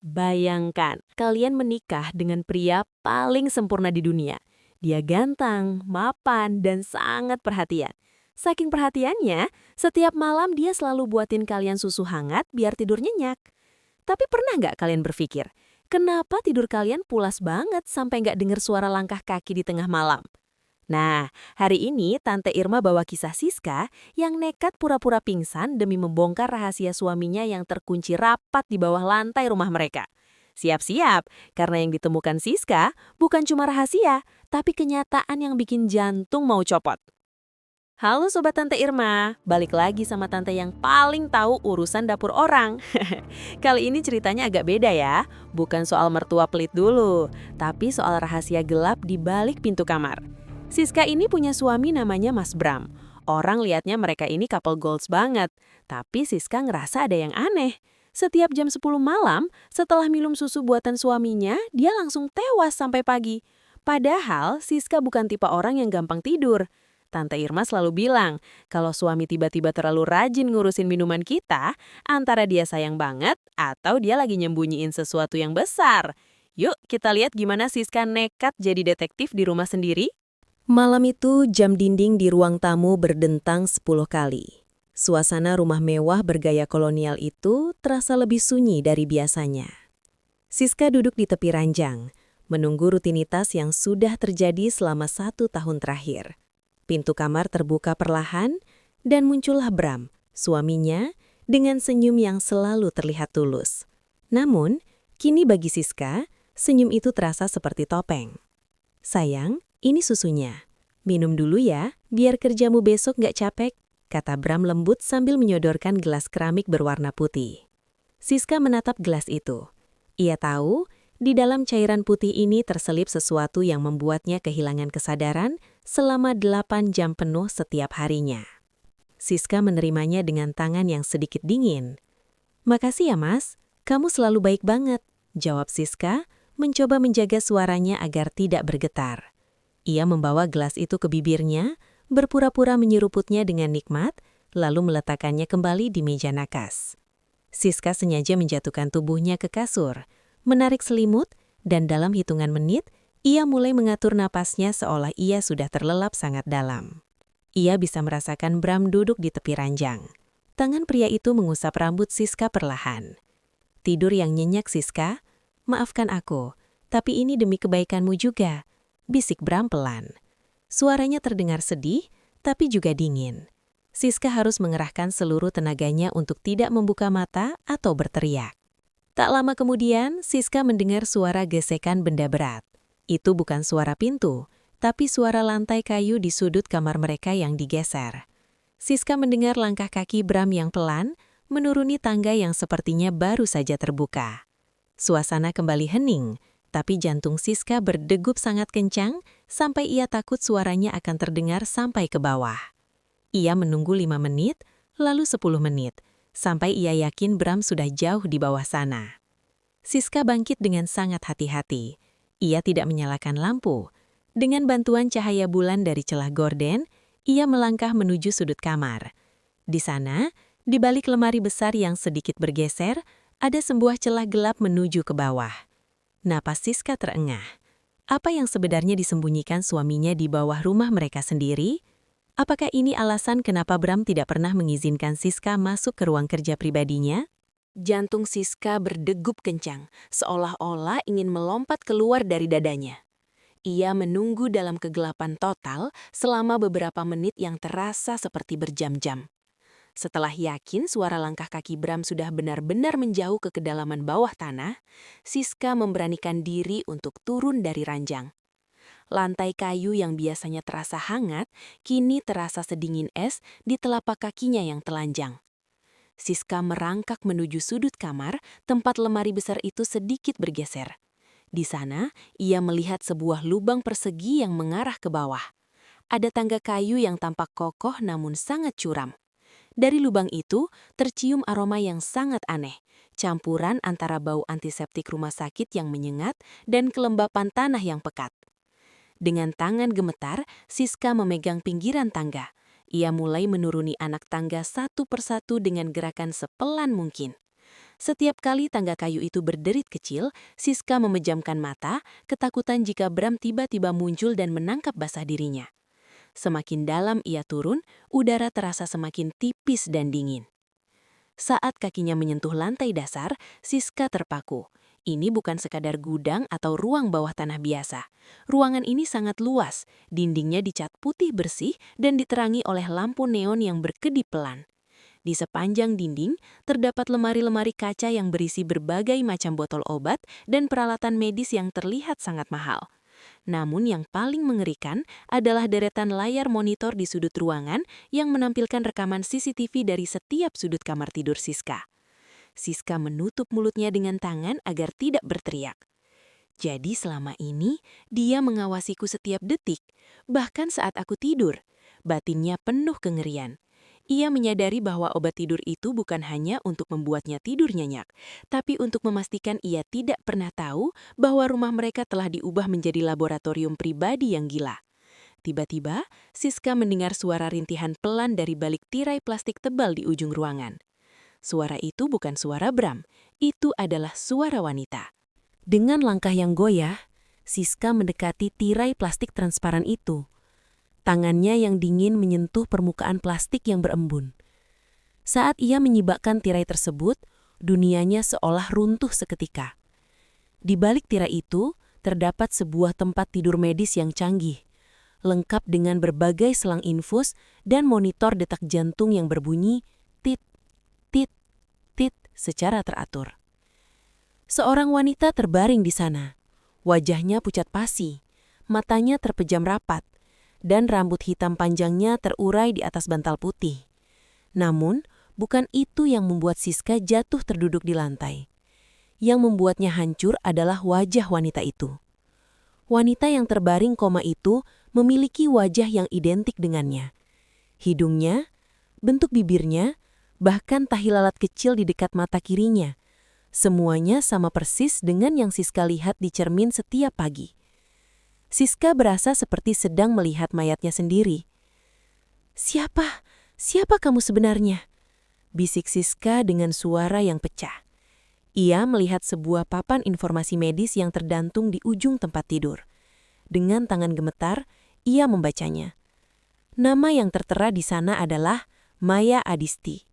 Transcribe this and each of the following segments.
Bayangkan, kalian menikah dengan pria paling sempurna di dunia. Dia ganteng, mapan, dan sangat perhatian. Saking perhatiannya, setiap malam dia selalu buatin kalian susu hangat biar tidur nyenyak. Tapi pernah nggak kalian berpikir, kenapa tidur kalian pulas banget sampai nggak dengar suara langkah kaki di tengah malam? Nah, hari ini Tante Irma bawa kisah Siska yang nekat pura-pura pingsan demi membongkar rahasia suaminya yang terkunci rapat di bawah lantai rumah mereka. Siap-siap, karena yang ditemukan Siska bukan cuma rahasia, tapi kenyataan yang bikin jantung mau copot. Halo Sobat Tante Irma, balik lagi sama Tante yang paling tahu urusan dapur orang. Kali ini ceritanya agak beda ya, bukan soal mertua pelit dulu, tapi soal rahasia gelap di balik pintu kamar. Siska ini punya suami namanya Mas Bram. Orang liatnya mereka ini couple goals banget, tapi Siska ngerasa ada yang aneh. Setiap jam 10 malam, setelah minum susu buatan suaminya, dia langsung tewas sampai pagi. Padahal Siska bukan tipe orang yang gampang tidur. Tante Irma selalu bilang, kalau suami tiba-tiba terlalu rajin ngurusin minuman kita, antara dia sayang banget atau dia lagi nyembunyiin sesuatu yang besar. Yuk kita lihat gimana Siska nekat jadi detektif di rumah sendiri. Malam itu jam dinding di ruang tamu berdentang 10 kali. Suasana rumah mewah bergaya kolonial itu terasa lebih sunyi dari biasanya. Siska duduk di tepi ranjang, menunggu rutinitas yang sudah terjadi selama 1 tahun terakhir. Pintu kamar terbuka perlahan, dan muncullah Bram, suaminya, dengan senyum yang selalu terlihat tulus. Namun, kini bagi Siska, senyum itu terasa seperti topeng. Sayang, ini susunya. Minum dulu ya, biar kerjamu besok nggak capek, kata Bram lembut sambil menyodorkan gelas keramik berwarna putih. Siska menatap gelas itu. Ia tahu, di dalam cairan putih ini terselip sesuatu yang membuatnya kehilangan kesadaran selama 8 jam penuh setiap harinya. Siska menerimanya dengan tangan yang sedikit dingin. "Makasih ya mas, kamu selalu baik banget," jawab Siska, mencoba menjaga suaranya agar tidak bergetar. Ia membawa gelas itu ke bibirnya, berpura-pura menyeruputnya dengan nikmat, lalu meletakkannya kembali di meja nakas. Siska sengaja menjatuhkan tubuhnya ke kasur, menarik selimut, dan dalam hitungan menit, ia mulai mengatur napasnya seolah ia sudah terlelap sangat dalam. Ia bisa merasakan Bram duduk di tepi ranjang. Tangan pria itu mengusap rambut Siska perlahan. "Tidur yang nyenyak Siska, maafkan aku, tapi ini demi kebaikanmu juga," bisik Bram pelan. Suaranya terdengar sedih, tapi juga dingin. Siska harus mengerahkan seluruh tenaganya untuk tidak membuka mata atau berteriak. Tak lama kemudian, Siska mendengar suara gesekan benda berat. Itu bukan suara pintu, tapi suara lantai kayu di sudut kamar mereka yang digeser. Siska mendengar langkah kaki Bram yang pelan, menuruni tangga yang sepertinya baru saja terbuka. Suasana kembali hening, tapi jantung Siska berdegup sangat kencang sampai ia takut suaranya akan terdengar sampai ke bawah. Ia menunggu 5 menit, lalu 10 menit, sampai ia yakin Bram sudah jauh di bawah sana. Siska bangkit dengan sangat hati-hati. Ia tidak menyalakan lampu. Dengan bantuan cahaya bulan dari celah gorden, ia melangkah menuju sudut kamar. Di sana, di balik lemari besar yang sedikit bergeser, ada sebuah celah gelap menuju ke bawah. Napas Siska terengah. Apa yang sebenarnya disembunyikan suaminya di bawah rumah mereka sendiri? Apakah ini alasan kenapa Bram tidak pernah mengizinkan Siska masuk ke ruang kerja pribadinya? Jantung Siska berdegup kencang, seolah-olah ingin melompat keluar dari dadanya. Ia menunggu dalam kegelapan total selama beberapa menit yang terasa seperti berjam-jam. Setelah yakin suara langkah kaki Bram sudah benar-benar menjauh ke kedalaman bawah tanah, Siska memberanikan diri untuk turun dari ranjang. Lantai kayu yang biasanya terasa hangat, kini terasa sedingin es di telapak kakinya yang telanjang. Siska merangkak menuju sudut kamar, tempat lemari besar itu sedikit bergeser. Di sana, ia melihat sebuah lubang persegi yang mengarah ke bawah. Ada tangga kayu yang tampak kokoh namun sangat curam. Dari lubang itu, tercium aroma yang sangat aneh, campuran antara bau antiseptik rumah sakit yang menyengat dan kelembapan tanah yang pekat. Dengan tangan gemetar, Siska memegang pinggiran tangga. Ia mulai menuruni anak tangga satu persatu dengan gerakan sepelan mungkin. Setiap kali tangga kayu itu berderit kecil, Siska memejamkan mata, ketakutan jika Bram tiba-tiba muncul dan menangkap basah dirinya. Semakin dalam ia turun, udara terasa semakin tipis dan dingin. Saat kakinya menyentuh lantai dasar, Siska terpaku. Ini bukan sekadar gudang atau ruang bawah tanah biasa. Ruangan ini sangat luas, dindingnya dicat putih bersih dan diterangi oleh lampu neon yang berkedip pelan. Di sepanjang dinding, terdapat lemari-lemari kaca yang berisi berbagai macam botol obat dan peralatan medis yang terlihat sangat mahal. Namun yang paling mengerikan adalah deretan layar monitor di sudut ruangan yang menampilkan rekaman CCTV dari setiap sudut kamar tidur Siska. Siska menutup mulutnya dengan tangan agar tidak berteriak. Jadi selama ini, dia mengawasiku setiap detik, bahkan saat aku tidur. Batinnya penuh kengerian. Ia menyadari bahwa obat tidur itu bukan hanya untuk membuatnya tidur nyenyak, tapi untuk memastikan ia tidak pernah tahu bahwa rumah mereka telah diubah menjadi laboratorium pribadi yang gila. Tiba-tiba, Siska mendengar suara rintihan pelan dari balik tirai plastik tebal di ujung ruangan. Suara itu bukan suara Bram, itu adalah suara wanita. Dengan langkah yang goyah, Siska mendekati tirai plastik transparan itu. Tangannya yang dingin menyentuh permukaan plastik yang berembun. Saat ia menyibakkan tirai tersebut, dunianya seolah runtuh seketika. Di balik tirai itu, terdapat sebuah tempat tidur medis yang canggih, lengkap dengan berbagai selang infus dan monitor detak jantung yang berbunyi tit, tit, tit secara teratur. Seorang wanita terbaring di sana. Wajahnya pucat pasi, matanya terpejam rapat, dan rambut hitam panjangnya terurai di atas bantal putih. Namun, bukan itu yang membuat Siska jatuh terduduk di lantai. Yang membuatnya hancur adalah wajah wanita itu. Wanita yang terbaring koma itu memiliki wajah yang identik dengannya. Hidungnya, bentuk bibirnya, bahkan tahi lalat kecil di dekat mata kirinya. Semuanya sama persis dengan yang Siska lihat di cermin setiap pagi. Siska berasa seperti sedang melihat mayatnya sendiri. "Siapa? Siapa kamu sebenarnya?" bisik Siska dengan suara yang pecah. Ia melihat sebuah papan informasi medis yang tergantung di ujung tempat tidur. Dengan tangan gemetar, ia membacanya. Nama yang tertera di sana adalah Maya Adisti.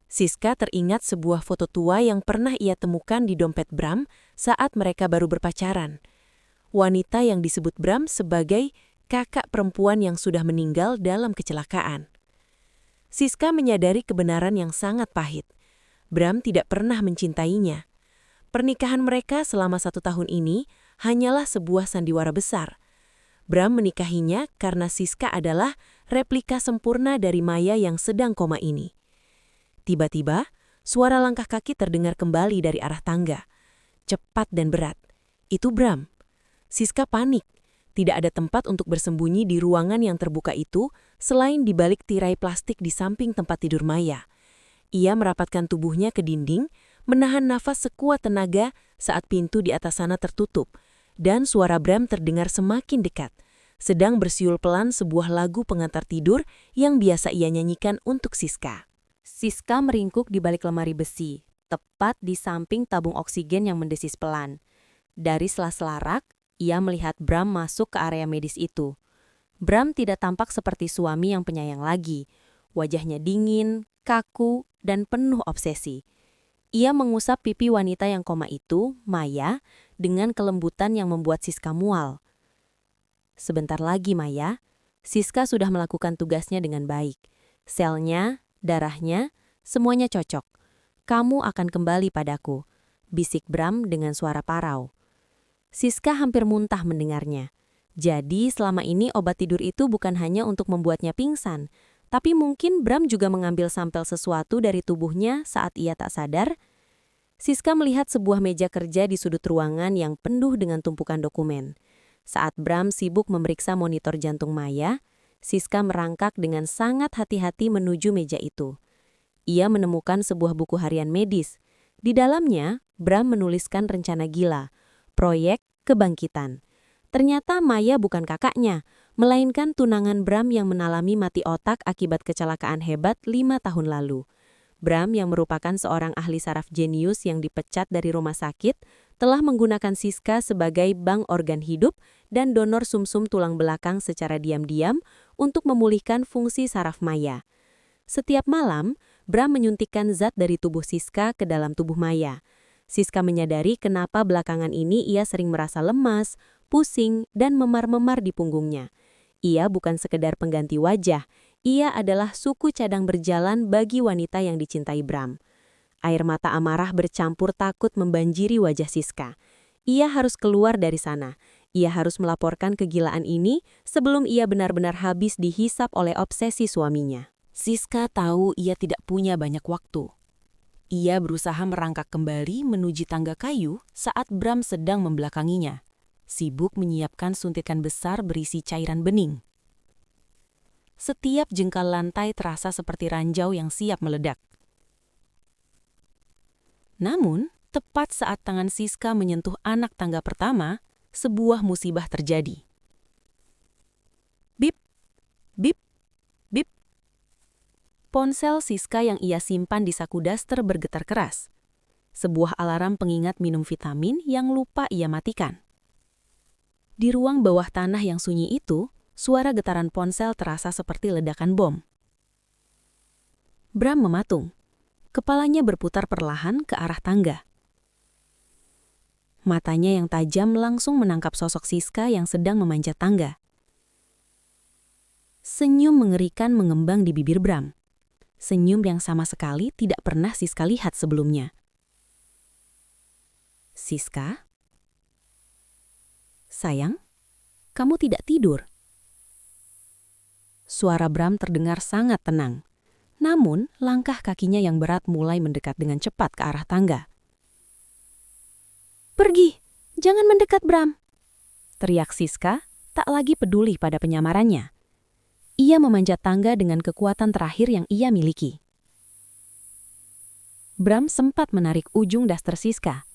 Siska teringat sebuah foto tua yang pernah ia temukan di dompet Bram saat mereka baru berpacaran. Wanita yang disebut Bram sebagai kakak perempuan yang sudah meninggal dalam kecelakaan. Siska menyadari kebenaran yang sangat pahit. Bram tidak pernah mencintainya. Pernikahan mereka selama 1 tahun ini hanyalah sebuah sandiwara besar. Bram menikahinya karena Siska adalah replika sempurna dari Maya yang sedang koma ini. Tiba-tiba, suara langkah kaki terdengar kembali dari arah tangga. Cepat dan berat. Itu Bram. Siska panik. Tidak ada tempat untuk bersembunyi di ruangan yang terbuka itu selain di balik tirai plastik di samping tempat tidur Maya. Ia merapatkan tubuhnya ke dinding, menahan nafas sekuat tenaga saat pintu di atas sana tertutup, dan suara Bram terdengar semakin dekat, sedang bersiul pelan sebuah lagu pengantar tidur yang biasa ia nyanyikan untuk Siska. Siska meringkuk di balik lemari besi, tepat di samping tabung oksigen yang mendesis pelan. Dari sela-sela rak, ia melihat Bram masuk ke area medis itu. Bram tidak tampak seperti suami yang penyayang lagi. Wajahnya dingin, kaku, dan penuh obsesi. Ia mengusap pipi wanita yang koma itu, Maya, dengan kelembutan yang membuat Siska mual. Sebentar lagi, Maya. Siska sudah melakukan tugasnya dengan baik. Selnya, darahnya, semuanya cocok. Kamu akan kembali padaku, bisik Bram dengan suara parau. Siska hampir muntah mendengarnya. Jadi selama ini obat tidur itu bukan hanya untuk membuatnya pingsan, tapi mungkin Bram juga mengambil sampel sesuatu dari tubuhnya saat ia tak sadar. Siska melihat sebuah meja kerja di sudut ruangan yang penuh dengan tumpukan dokumen. Saat Bram sibuk memeriksa monitor jantung Maya, Siska merangkak dengan sangat hati-hati menuju meja itu. Ia menemukan sebuah buku harian medis. Di dalamnya, Bram menuliskan rencana gila, proyek kebangkitan. Ternyata Maya bukan kakaknya, melainkan tunangan Bram yang mengalami mati otak akibat kecelakaan hebat 5 tahun lalu. Bram yang merupakan seorang ahli saraf jenius yang dipecat dari rumah sakit, telah menggunakan Siska sebagai bank organ hidup dan donor sumsum tulang belakang secara diam-diam untuk memulihkan fungsi saraf Maya. Setiap malam, Bram menyuntikkan zat dari tubuh Siska ke dalam tubuh Maya. Siska menyadari kenapa belakangan ini ia sering merasa lemas, pusing, dan memar-memar di punggungnya. Ia bukan sekedar pengganti wajah, ia adalah suku cadang berjalan bagi wanita yang dicintai Bram. Air mata amarah bercampur takut membanjiri wajah Siska. Ia harus keluar dari sana. Ia harus melaporkan kegilaan ini sebelum ia benar-benar habis dihisap oleh obsesi suaminya. Siska tahu ia tidak punya banyak waktu. Ia berusaha merangkak kembali menuju tangga kayu saat Bram sedang membelakanginya, sibuk menyiapkan suntikan besar berisi cairan bening. Setiap jengkal lantai terasa seperti ranjau yang siap meledak. Namun, tepat saat tangan Siska menyentuh anak tangga pertama, sebuah musibah terjadi. Bip, bip, bip. Ponsel Siska yang ia simpan di saku daster bergetar keras. Sebuah alarm pengingat minum vitamin yang lupa ia matikan. Di ruang bawah tanah yang sunyi itu, suara getaran ponsel terasa seperti ledakan bom. Bram mematung. Kepalanya berputar perlahan ke arah tangga. Matanya yang tajam langsung menangkap sosok Siska yang sedang memanjat tangga. Senyum mengerikan mengembang di bibir Bram. Senyum yang sama sekali tidak pernah Siska lihat sebelumnya. Siska? Sayang, kamu tidak tidur. Suara Bram terdengar sangat tenang. Namun, langkah kakinya yang berat mulai mendekat dengan cepat ke arah tangga. Pergi, jangan mendekat Bram, teriak Siska, tak lagi peduli pada penyamarannya. Ia memanjat tangga dengan kekuatan terakhir yang ia miliki. Bram sempat menarik ujung daster Siska.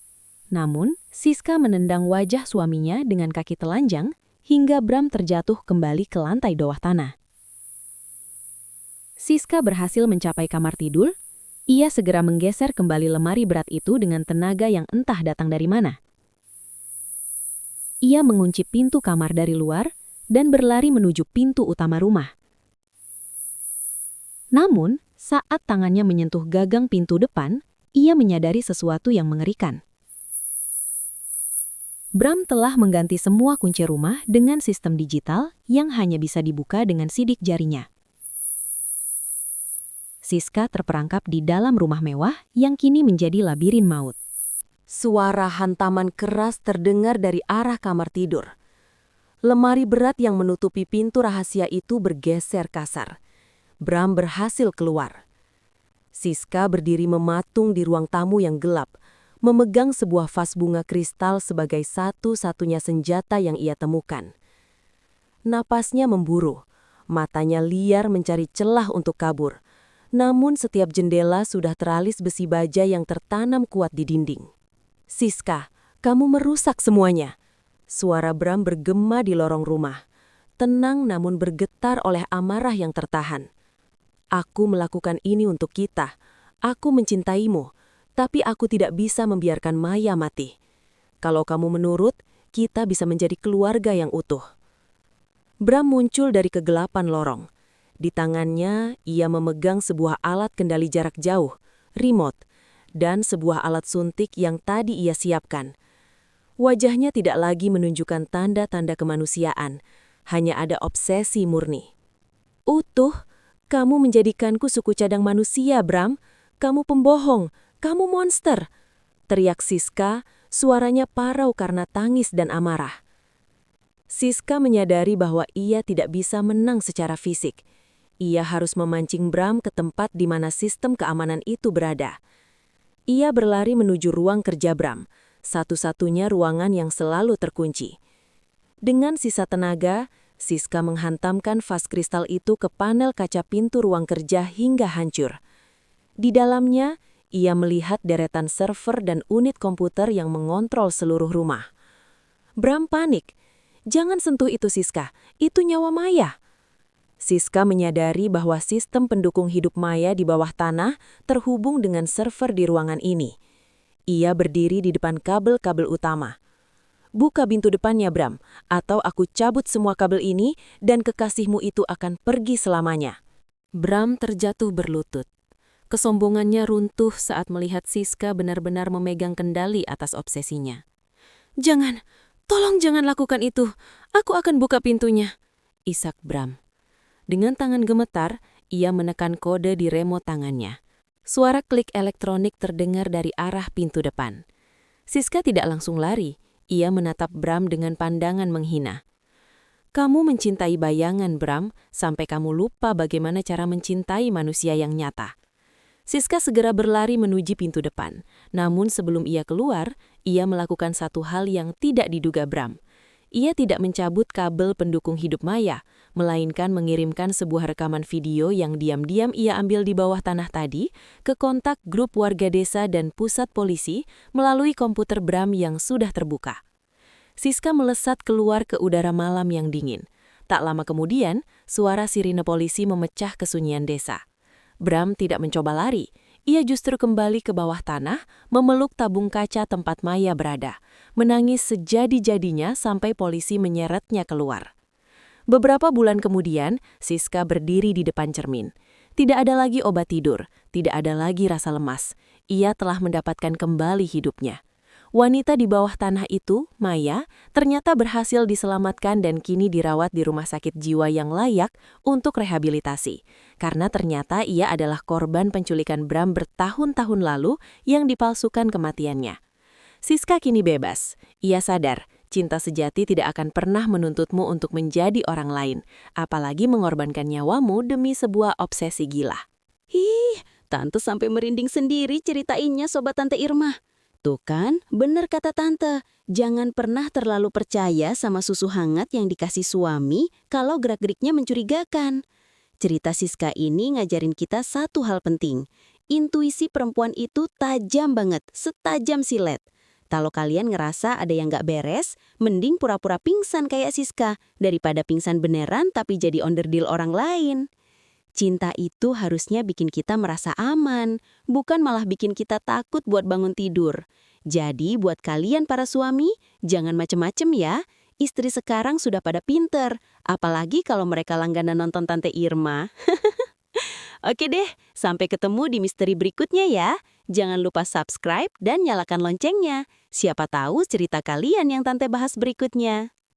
Namun, Siska menendang wajah suaminya dengan kaki telanjang hingga Bram terjatuh kembali ke lantai bawah tanah. Siska berhasil mencapai kamar tidur. Ia segera menggeser kembali lemari berat itu dengan tenaga yang entah datang dari mana. Ia mengunci pintu kamar dari luar dan berlari menuju pintu utama rumah. Namun, saat tangannya menyentuh gagang pintu depan, ia menyadari sesuatu yang mengerikan. Bram telah mengganti semua kunci rumah dengan sistem digital yang hanya bisa dibuka dengan sidik jarinya. Siska terperangkap di dalam rumah mewah yang kini menjadi labirin maut. Suara hantaman keras terdengar dari arah kamar tidur. Lemari berat yang menutupi pintu rahasia itu bergeser kasar. Bram berhasil keluar. Siska berdiri mematung di ruang tamu yang gelap, memegang sebuah vas bunga kristal sebagai satu-satunya senjata yang ia temukan. Napasnya memburu, matanya liar mencari celah untuk kabur. Namun setiap jendela sudah teralis besi baja yang tertanam kuat di dinding. Siska, kamu merusak semuanya. Suara Bram bergema di lorong rumah. Tenang namun bergetar oleh amarah yang tertahan. Aku melakukan ini untuk kita. Aku mencintaimu, tapi aku tidak bisa membiarkan Maya mati. Kalau kamu menurut, kita bisa menjadi keluarga yang utuh. Bram muncul dari kegelapan lorong. Di tangannya, ia memegang sebuah alat kendali jarak jauh, remote, dan sebuah alat suntik yang tadi ia siapkan. Wajahnya tidak lagi menunjukkan tanda-tanda kemanusiaan, hanya ada obsesi murni. Utuh, kamu menjadikanku suku cadang manusia, Bram. Kamu pembohong, kamu monster. Teriak Siska, suaranya parau karena tangis dan amarah. Siska menyadari bahwa ia tidak bisa menang secara fisik. Ia harus memancing Bram ke tempat di mana sistem keamanan itu berada. Ia berlari menuju ruang kerja Bram, satu-satunya ruangan yang selalu terkunci. Dengan sisa tenaga, Siska menghantamkan vas kristal itu ke panel kaca pintu ruang kerja hingga hancur. Di dalamnya, ia melihat deretan server dan unit komputer yang mengontrol seluruh rumah. Bram panik. Jangan sentuh itu Siska, itu nyawa Maya. Siska menyadari bahwa sistem pendukung hidup maya di bawah tanah terhubung dengan server di ruangan ini. Ia berdiri di depan kabel-kabel utama. "Buka pintu depannya, Bram, atau aku cabut semua kabel ini dan kekasihmu itu akan pergi selamanya." Bram terjatuh berlutut. Kesombongannya runtuh saat melihat Siska benar-benar memegang kendali atas obsesinya. "Jangan, tolong jangan lakukan itu. Aku akan buka pintunya," isak Bram. Dengan tangan gemetar, ia menekan kode di remote tangannya. Suara klik elektronik terdengar dari arah pintu depan. Siska tidak langsung lari. Ia menatap Bram dengan pandangan menghina. "Kamu mencintai bayangan, Bram, sampai kamu lupa bagaimana cara mencintai manusia yang nyata." Siska segera berlari menuju pintu depan. Namun sebelum ia keluar, ia melakukan satu hal yang tidak diduga Bram. Ia tidak mencabut kabel pendukung hidup maya, melainkan mengirimkan sebuah rekaman video yang diam-diam ia ambil di bawah tanah tadi ke kontak grup warga desa dan pusat polisi melalui komputer Bram yang sudah terbuka. Siska melesat keluar ke udara malam yang dingin. Tak lama kemudian, suara sirine polisi memecah kesunyian desa. Bram tidak mencoba lari. Ia justru kembali ke bawah tanah, memeluk tabung kaca tempat Maya berada, menangis sejadi-jadinya sampai polisi menyeretnya keluar. Beberapa bulan kemudian, Siska berdiri di depan cermin. Tidak ada lagi obat tidur, tidak ada lagi rasa lemas. Ia telah mendapatkan kembali hidupnya. Wanita di bawah tanah itu, Maya, ternyata berhasil diselamatkan dan kini dirawat di rumah sakit jiwa yang layak untuk rehabilitasi. Karena ternyata ia adalah korban penculikan Bram bertahun-tahun lalu yang dipalsukan kematiannya. Siska kini bebas. Ia sadar, cinta sejati tidak akan pernah menuntutmu untuk menjadi orang lain, apalagi mengorbankan nyawamu demi sebuah obsesi gila. Tante sampai merinding sendiri ceritainnya Sobat Tante Irma. Tuh kan, bener kata Tante, jangan pernah terlalu percaya sama susu hangat yang dikasih suami kalau gerak-geriknya mencurigakan. Cerita Siska ini ngajarin kita satu hal penting. Intuisi perempuan itu tajam banget, setajam silet. Kalau kalian ngerasa ada yang gak beres, mending pura-pura pingsan kayak Siska, daripada pingsan beneran tapi jadi onderdil orang lain. Cinta itu harusnya bikin kita merasa aman, bukan malah bikin kita takut buat bangun tidur. Jadi buat kalian para suami, jangan macem-macem ya. Istri sekarang sudah pada pinter, apalagi kalau mereka langganan nonton Tante Irma. Oke deh, sampai ketemu di misteri berikutnya ya. Jangan lupa subscribe dan nyalakan loncengnya. Siapa tahu cerita kalian yang Tante bahas berikutnya.